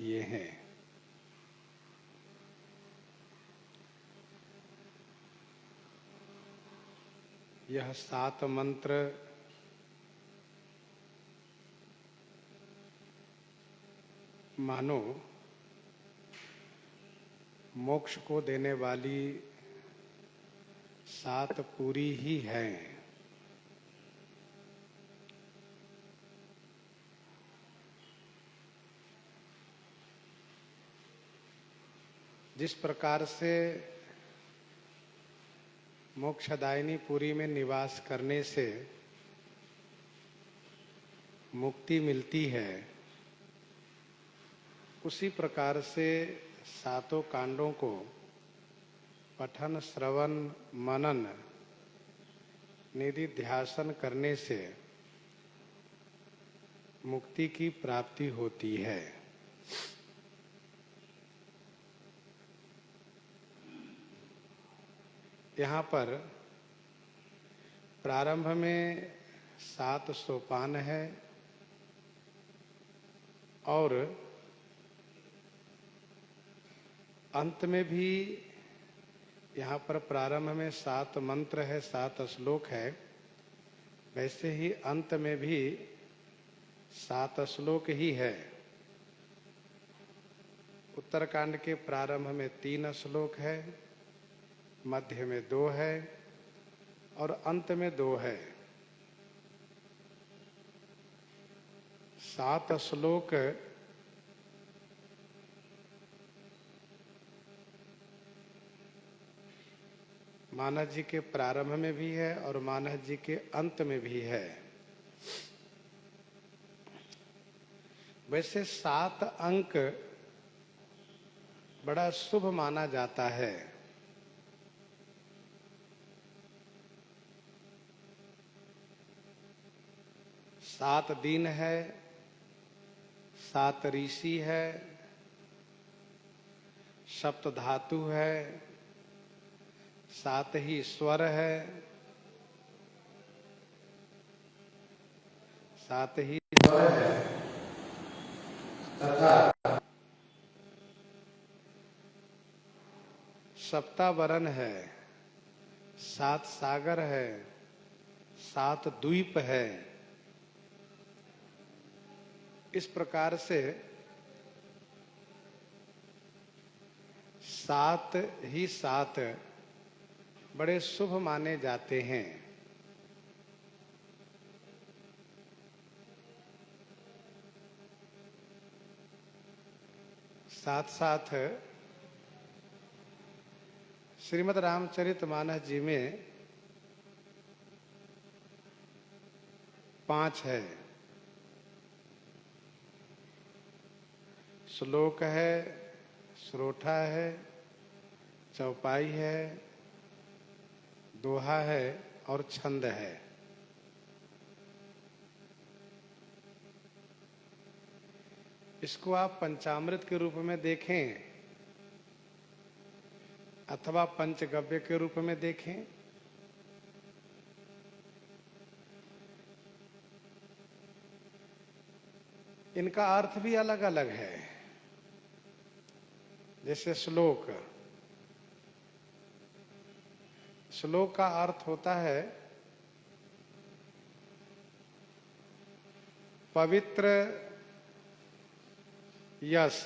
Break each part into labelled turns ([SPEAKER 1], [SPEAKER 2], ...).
[SPEAKER 1] किए हैं। यह 7 मंत्र मानो मोक्ष को देने वाली 7 पूरी ही हैं। जिस प्रकार से मोक्षदायिनी पुरी में निवास करने से मुक्ति मिलती है, उसी प्रकार से 7 कांडों को पठन, श्रवण, मनन, निधिध्यासन करने से मुक्ति की प्राप्ति होती है। यहाँ पर प्रारंभ में 7 सोपान है और अंत में भी यहाँ पर प्रारंभ में 7 मंत्र है, 7 श्लोक है। वैसे ही अंत में भी 7 श्लोक ही है। उत्तरकांड के प्रारंभ में 3 श्लोक है, मध्य में 2 है और अंत में 2 है। 7 श्लोक मानस जी के प्रारंभ में भी है और मानस जी के अंत में भी है। वैसे 7 अंक बड़ा शुभ माना जाता है। सात दिन है, 7 ऋषि है, सप्त धातु है, 7 ही स्वर है, 7 ही स्वर है तथा सप्तावरण है, 7 सागर है, 7 द्वीप है। इस प्रकार से 7 ही 7 बड़े शुभ माने जाते हैं। साथ साथ श्रीमद् रामचरितमानस जी में 5 है। श्लोक है, श्रोठा है, चौपाई है, दोहा है और छंद है। इसको आप पंचामृत के रूप में देखें अथवा पंचगव्य के रूप में देखें। इनका अर्थ भी अलग अलग है। जैसे श्लोक का अर्थ होता है पवित्र यश।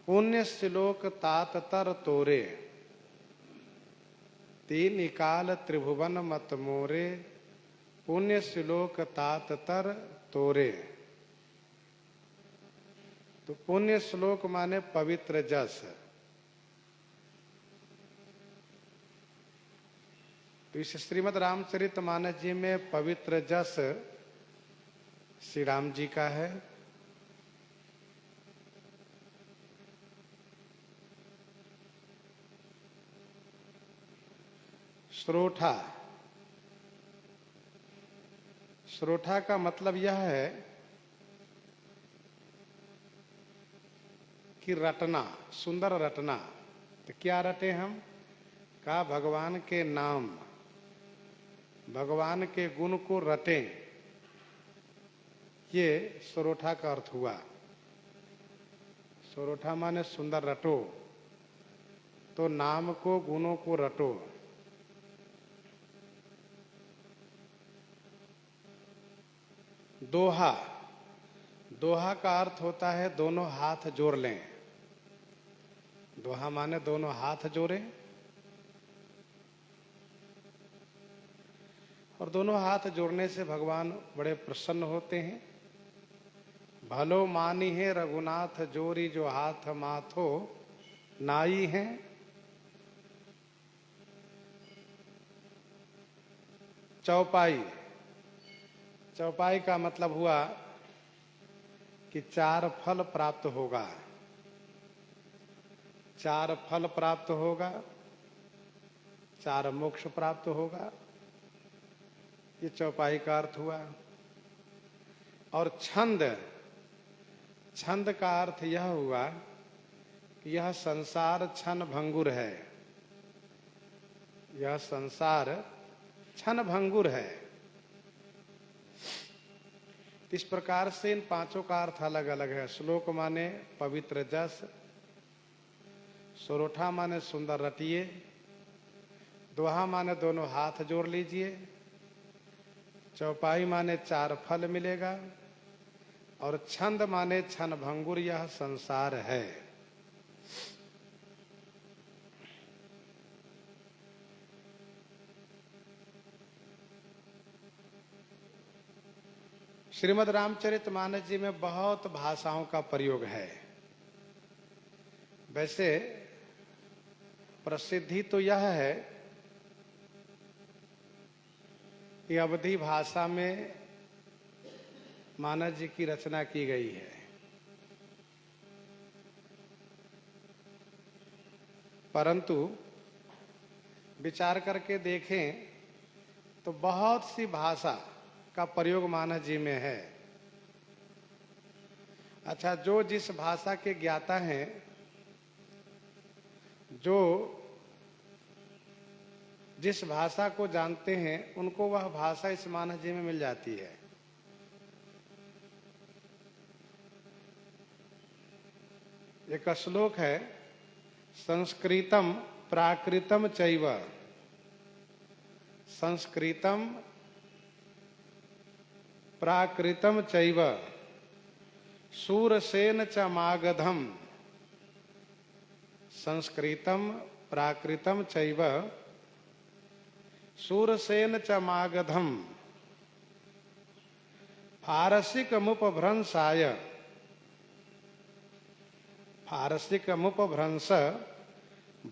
[SPEAKER 1] पुण्य श्लोक तात तर तोरे, तीन निकाल त्रिभुवन मत मोरे, पुण्य श्लोक तात तर तोरे। तो पुण्य श्लोक माने पवित्र जस। तो इस श्रीमद् रामचरितमानस जी में पवित्र जस श्री राम जी का है। श्रोठा, श्रोठा का मतलब यह है कि रटना, सुंदर रटना। तो क्या रटे हम? का भगवान के नाम भगवान के गुण को रटें, ये सोरोठा का अर्थ हुआ। सोरोठा माने सुंदर रटो, तो नाम को गुणों को रटो। दोहा, दोहा का अर्थ होता है दोनों हाथ जोड़ लें। दोहा माने दोनों हाथ जोड़े, और दोनों हाथ जोड़ने से भगवान बड़े प्रसन्न होते हैं। भलो मानी है रघुनाथ जोरी, जो हाथ माथो नाई है। चौपाई, चौपाई का मतलब हुआ कि 4 फल प्राप्त होगा। 4 फल प्राप्त होगा, 4 मोक्ष प्राप्त होगा, ये चौपाई का अर्थ हुआ। और छंद, छंद का अर्थ यह हुआ कि यह संसार क्षण भंगुर है। यह संसार क्षण भंगुर है। इस प्रकार से इन पांचों का अर्थ अलग अलग है। श्लोक माने पवित्र जस, सोरोठा माने सुंदर रटिए, दोहा माने दोनों हाथ जोड़ लीजिए, चौपाई माने 4 फल मिलेगा, और छंद माने क्षण भंगुर यह संसार है। श्रीमद् रामचरितमानस जी में बहुत भाषाओं का प्रयोग है। वैसे प्रसिद्धि तो यह है कि अवधी भाषा में मानस जी की रचना की गई है। परंतु विचार करके देखें तो बहुत सी भाषा का प्रयोग मानस जी में है। अच्छा, जो जिस भाषा के ज्ञाता हैं, जो जिस भाषा को जानते हैं, उनको वह भाषा इस मानस जी में मिल जाती है। एक श्लोक है, संस्कृतम प्राकृतम चैव, संस्कृतम प्राकृतम चैव शूरसेन च मागधम, संस्कृतम प्राकृतम चैव शूरसेन च मागधम, फारसिकमुपभ्रंशाय, फारसिकमुपभ्रंश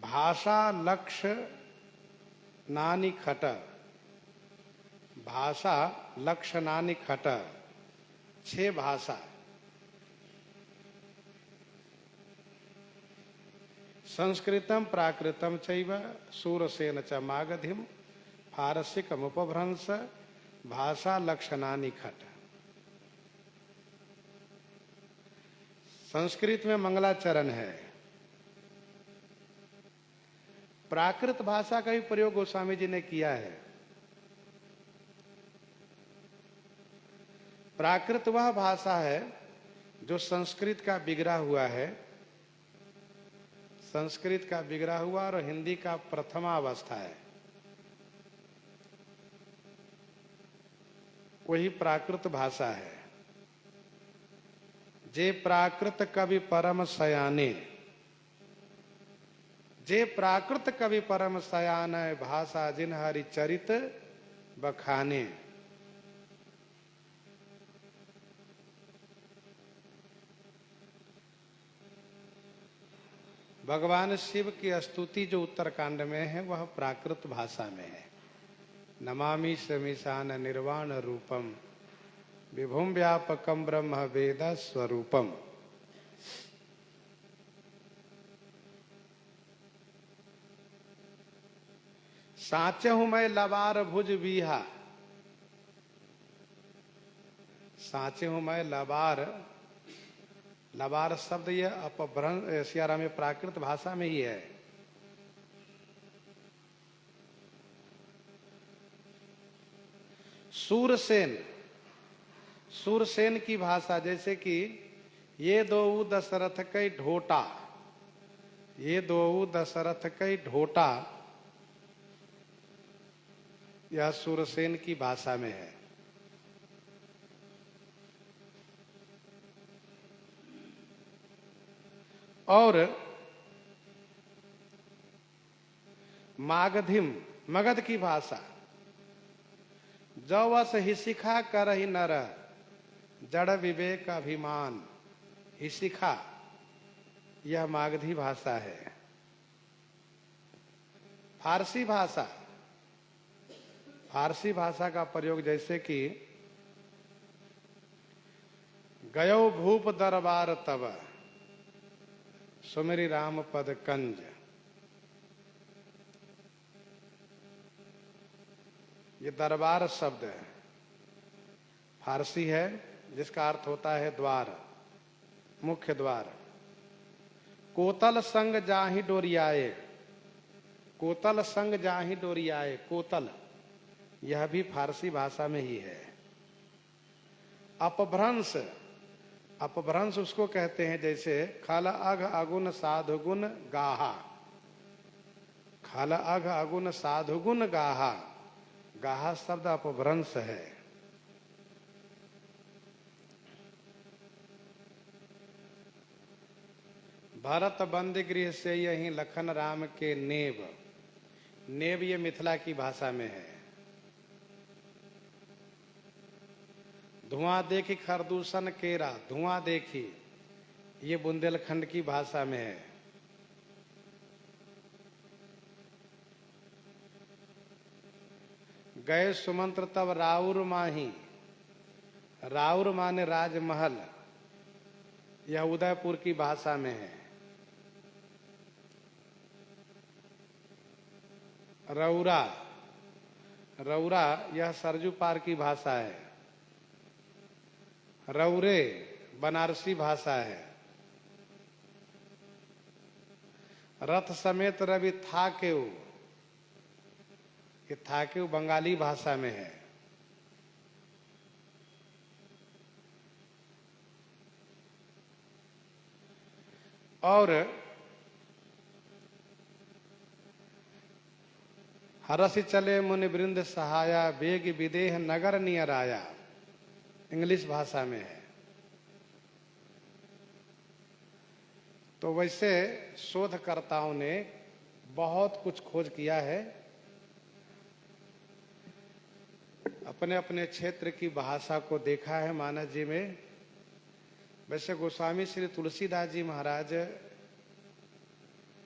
[SPEAKER 1] भाषा लक्ष्य नानी खट, भाषा लक्ष्य नानी खट, 6 भाषा। संस्कृतम प्राकृतम चैव शूरसेन च मागधिम, फारसिकमुपभ्रंश भाषा लक्षणानि खट। संस्कृत में मंगलाचरण है। प्राकृत भाषा का भी प्रयोग गोस्वामी जी ने किया है। प्राकृत वह भाषा है जो संस्कृत का बिगड़ा हुआ है, संस्कृत का बिगड़ा हुआ और हिंदी का प्रथमा अवस्था है, वही प्राकृत भाषा है। जे प्राकृत कवि परम सयाने, जे प्राकृत कवि परम सयान, भाषा जिन हरि चरित बखाने। भगवान शिव की स्तुति जो उत्तरकांड में है वह प्राकृत भाषा में है। नमामि शमीशान निर्वाण रूपम, विभुम व्यापकम ब्रह्म वेद स्वरूपम। साचे हूं मैं लबार भुज बीहा, साचे हूं मैं लबार, लबार शब्द यह अपभ्रंश सियारा में प्राकृत भाषा में ही है। सूरसेन, सूरसेन की भाषा, जैसे कि ये दो दशरथ कई ढोटा, ये दो दशरथ कई ढोटा, यह सूरसेन की भाषा में है। और मागधिम, मगध की भाषा, जवस हिसिखा कर ही नर, जड़ विवेक अभिमान, हिसिखा, यह मागधी भाषा है। फारसी भाषा, फारसी भाषा का प्रयोग जैसे कि गयो भूप दरबार तब, सुमेरी राम पद कंज, ये दरबार शब्द है, फारसी है, जिसका अर्थ होता है द्वार, मुख्य द्वार। कोतल संग जाहि डोरियाए, कोतल संग जाहि डोरियाए, कोतल, यह भी फारसी भाषा में ही है। अपभ्रंश, अपभ्रंश उसको कहते हैं जैसे खल अघ अगुन साधुगुण गाहा, खल अघ अगुन साधुगुण गाहा, गाहा शब्द अपभ्रंश है। भरत बंदी गृह से यही लखन राम के नेब, नेब ये मिथिला की भाषा में है। धुआं देखी खरदूषण केरा, धुआं देखी, ये बुंदेलखंड की भाषा में है। गए सुमंत्र तब राउर माही, राउर माने राजमहल, यह उदयपुर की भाषा में है। रौरा, रौरा यह सरजू पार की भाषा है। रौरे बनारसी भाषा है। रथ समेत रवि थाकेउ, ये थाकेउ बंगाली भाषा में है। और हरसि चले मुनि वृंद सहाया, बेग विदेह नगर नियर आया, इंग्लिश भाषा में है। तो वैसे शोधकर्ताओं ने बहुत कुछ खोज किया है, अपने अपने क्षेत्र की भाषा को देखा है मानस जी में। वैसे गोस्वामी श्री तुलसीदास जी महाराज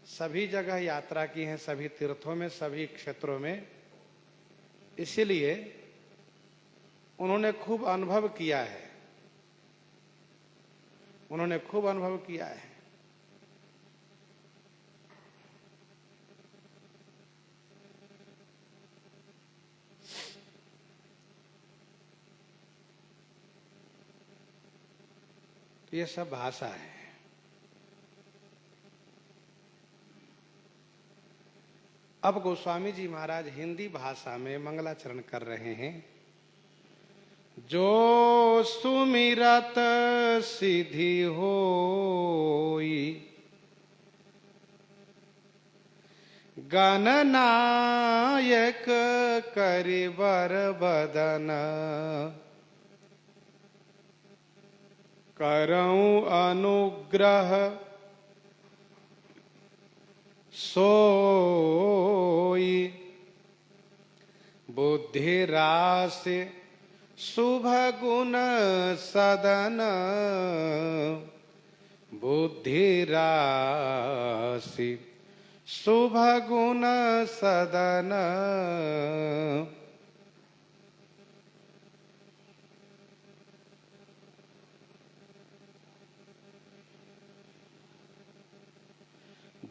[SPEAKER 1] सभी जगह यात्रा की है, सभी तीर्थों में, सभी क्षेत्रों में, इसीलिए उन्होंने खूब अनुभव किया है, उन्होंने खूब अनुभव किया है। तो ये सब भाषा है। अब गोस्वामी जी महाराज हिंदी भाषा में मंगलाचरण कर रहे हैं। जो सुमिरत सिद्धि होई, गणनायक करिबर बदन, करऊं अनुग्रह सोई, बुद्धि राशि शुभ गुण सदन, बुद्धि राशि शुभ गुण सदन।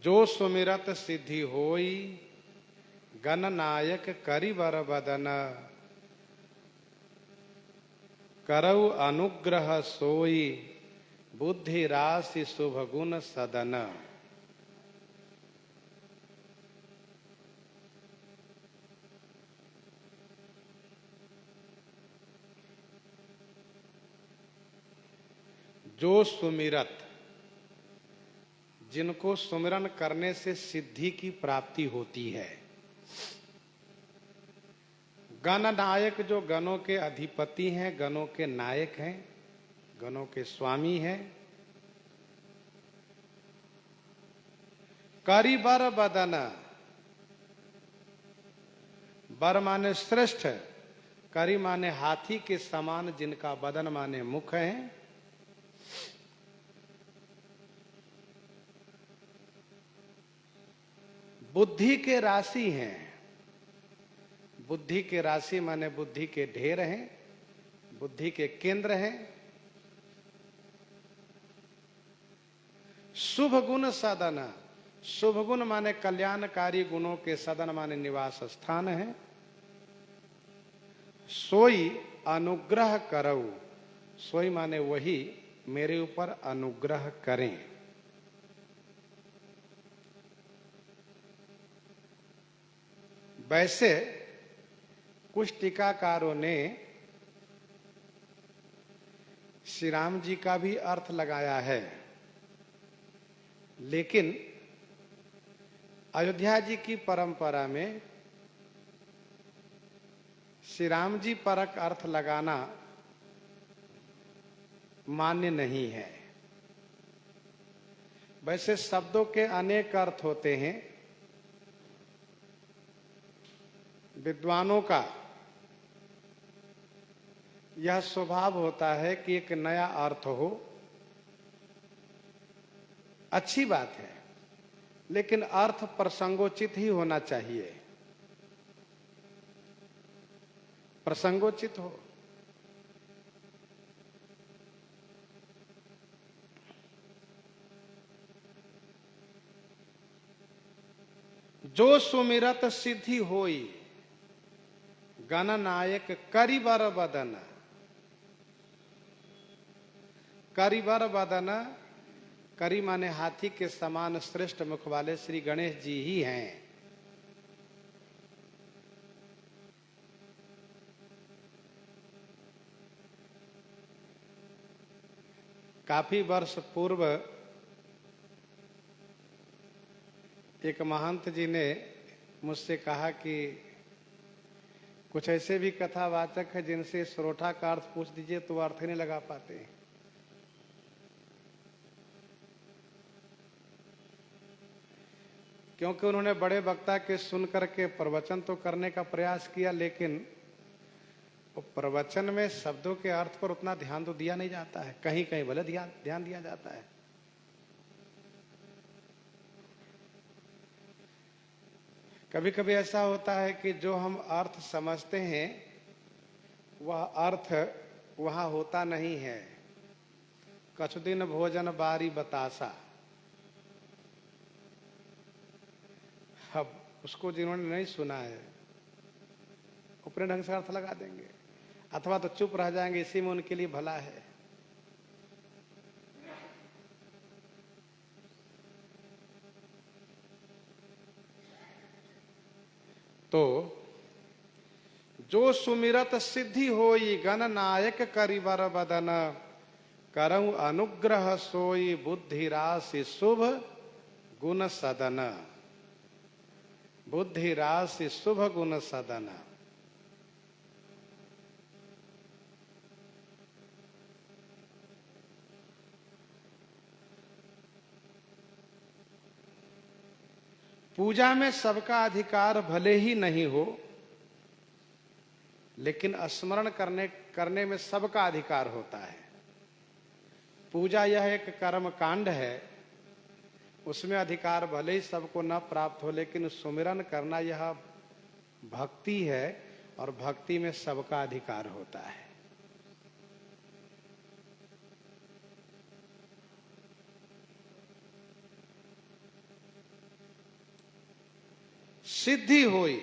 [SPEAKER 1] जो सुमिरत सिद्धि होई, गणनायक करिबर बदन, करऊ अनुग्रह सोई, बुद्धि राशि शुभ गुण सदन। जो सुमिरत, जिनको सुमिरन करने से सिद्धि की प्राप्ति होती है। गण नायक, जो गणों के अधिपति हैं, गणों के नायक हैं, गणों के स्वामी हैं। करिबर बदन, बर माने श्रेष्ठ, करी माने हाथी के समान, जिनका बदन माने मुख है। बुद्धि के राशि हैं, बुद्धि के राशि माने बुद्धि के ढेर हैं, बुद्धि के केंद्र हैं। शुभ गुण सदन, शुभ गुण माने कल्याणकारी गुणों के सदन माने निवास स्थान है। सोई अनुग्रह करऊ, सोई माने वही मेरे ऊपर अनुग्रह करें। वैसे कुछ टीकाकारों ने श्री राम जी का भी अर्थ लगाया है, लेकिन अयोध्या जी की परंपरा में श्री राम जी परक अर्थ लगाना मान्य नहीं है। वैसे शब्दों के अनेक अर्थ होते हैं। विद्वानों का यह स्वभाव होता है कि एक नया अर्थ हो, अच्छी बात है, लेकिन अर्थ प्रसंगोचित ही होना चाहिए, प्रसंगोचित हो। जो सुमिरत सिद्धि होई, गण नायक करिबर बदन, करिबर बदन, करी माने हाथी के समान श्रेष्ठ मुख वाले श्री गणेश जी ही हैं। काफी वर्ष पूर्व एक महंत जी ने मुझसे कहा कि कुछ ऐसे भी कथावाचक है जिनसे सरोठा का अर्थ पूछ दीजिए तो अर्थ ही नहीं लगा पाते। क्योंकि उन्होंने बड़े वक्ता के सुन करके प्रवचन तो करने का प्रयास किया, लेकिन प्रवचन में शब्दों के अर्थ पर उतना ध्यान तो दिया नहीं जाता है। कहीं कहीं भले ध्यान दिया जाता है। कभी कभी ऐसा होता है कि जो हम अर्थ समझते हैं वह अर्थ वहां होता नहीं है। कछु दिन भोजन बारी बतासा, अब उसको जिन्होंने नहीं सुना है अपने ढंग से अर्थ लगा देंगे, अथवा तो चुप रह जाएंगे, इसी में उनके लिए भला है। तो जो सुमिरत सिद्धि होई, गण नायक करिबर बदन, करऊं अनुग्रह सोई, बुद्धि राशि शुभ गुण सदन, बुद्धि राशि शुभ गुण सदन। पूजा में सबका अधिकार भले ही नहीं हो, लेकिन स्मरण करने में सबका अधिकार होता है। पूजा यह एक कर्म कांड है, उसमें अधिकार भले ही सबको न प्राप्त हो, लेकिन सुमिरन करना यह भक्ति है, और भक्ति में सबका अधिकार होता है। सिद्धि होई,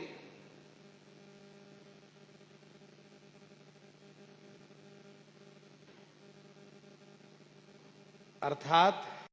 [SPEAKER 1] अर्थात